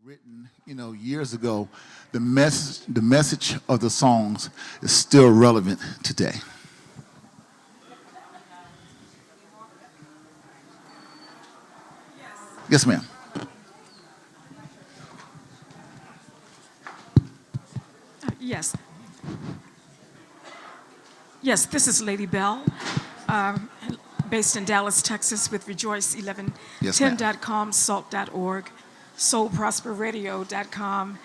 written, years ago, the message of the songs is still relevant today. Yes, ma'am. Yes. Yes, this is Lady Bell, based in Dallas, Texas, with Yes, ma'am. Rejoice1110.com, salt.org, soulprosperradio.com,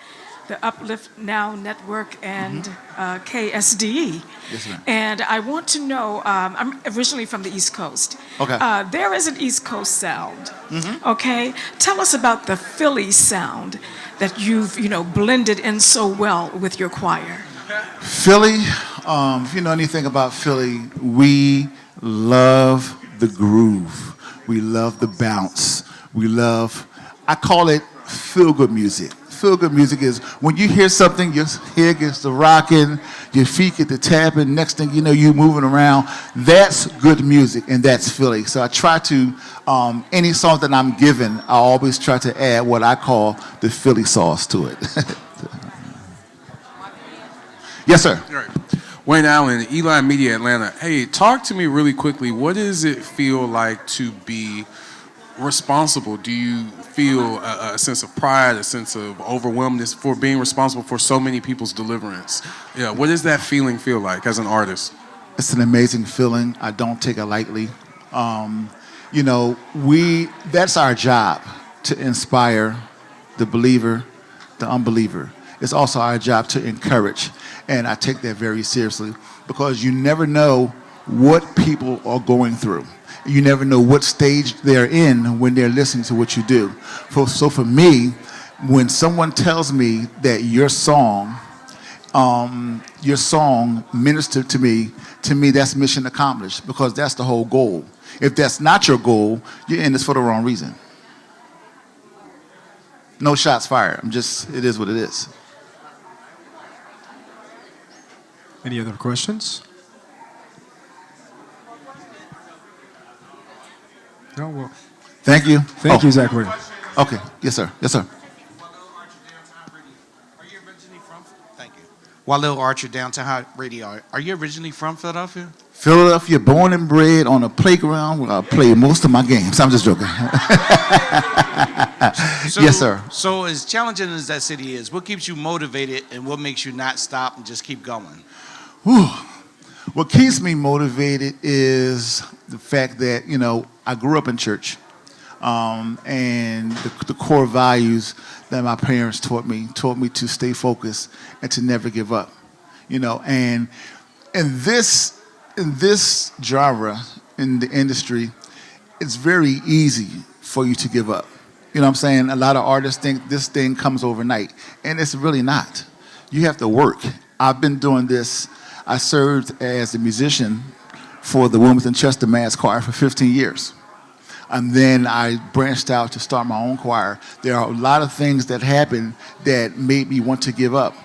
the Uplift Now Network, and KSDE. Yes, ma'am. And I want to know, I'm originally from the East Coast. Okay. There is an East Coast sound, okay? Tell us about the Philly sound that you've, blended in so well with your choir. Philly, if you know anything about Philly, we love the groove. We love the bounce. I call it feel-good music. Feel-good music is when you hear something, your head gets to rocking, your feet get to tapping, next thing you know, you're moving around. That's good music, and that's Philly. So I try to, any song that I'm given, I always try to add what I call the Philly sauce to it. Yes, sir. All right. Wayne Allen, Eli Media, Atlanta. Hey, talk to me really quickly. What does it feel like to be responsible? Do you feel a sense of pride, a sense of overwhelmness for being responsible for so many people's deliverance? Yeah, what does that feeling feel like as an artist? It's an amazing feeling. I don't take it lightly. That's our job, to inspire the believer, the unbeliever. It's also our job to encourage. And I take that very seriously because you never know what people are going through. You never know what stage they're in when they're listening to what you do. So for me, when someone tells me that your song ministered to me, that's mission accomplished because that's the whole goal. If that's not your goal, you're in this for the wrong reason. No shots fired. It is what it is. Any other questions? No, well, Thank you. thank you, Zak Williams. Okay. Yes, sir. Yes, sir. Walil Archer, Downtown Radio. Are you originally from Philadelphia? Philadelphia, born and bred on a playground where I play most of my games. I'm just joking. Yes, sir. So as challenging as that city is, what keeps you motivated and what makes you not stop and just keep going? Whew. What keeps me motivated is the fact that, I grew up in church. And the core values that my parents taught me to stay focused and to never give up. And in this genre, in the industry, it's very easy for you to give up. You know what I'm saying? A lot of artists think this thing comes overnight, and it's really not. You have to work. I've been doing this. I served as a musician for the Wilmington Chester Mass Choir for 15 years. And then I branched out to start my own choir. There are a lot of things that happened that made me want to give up.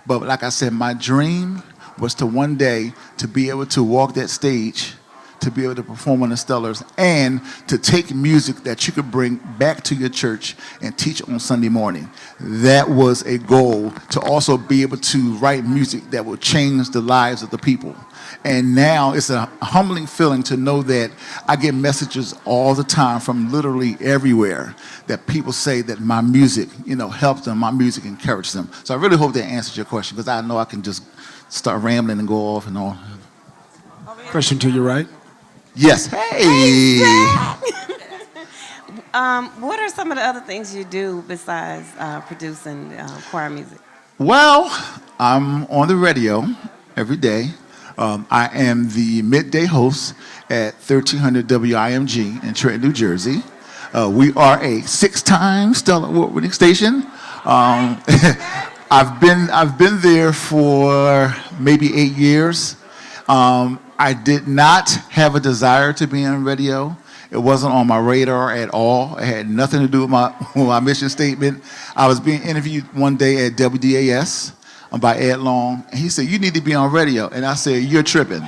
But like I said, my dream was to one day to be able to walk that stage, to be able to perform on the Stellars, and to take music that you could bring back to your church and teach on Sunday morning. That was a goal, to also be able to write music that will change the lives of the people. And now it's a humbling feeling to know that I get messages all the time from literally everywhere that people say that my music, helped them, my music encouraged them. So I really hope that answers your question because I know I can just start rambling and go off and on. Question to your right. Yes. Hey. What are some of the other things you do besides producing choir music? Well, I'm on the radio every day. I am the midday host at 1300 WIMG in Trenton, New Jersey. We are a 6-time Stellar Award-winning station. I've been there for maybe 8 years. I did not have a desire to be on radio. It wasn't on my radar at all. It had nothing to do with my mission statement. I was being interviewed one day at WDAS by Ed Long, and he said, "You need to be on radio." And I said, "You're tripping."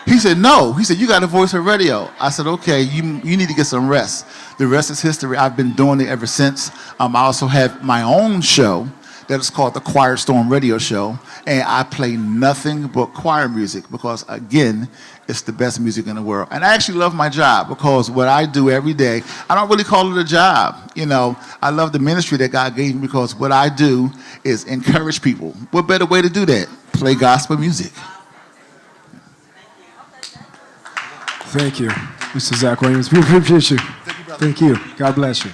He said, no. He said, you got a voice for radio. I said, okay, you need to get some rest. The rest is history. I've been doing it ever since. I also have my own show that is called the Choir Storm Radio Show, and I play nothing but choir music because, again, it's the best music in the world. And I actually love my job because what I do every day, I don't really call it a job. You know, I love the ministry that God gave me because what I do is encourage people. What better way to do that? Play gospel music. Thank you, Mr. Zak Williams. We appreciate you. Thank you. God bless you.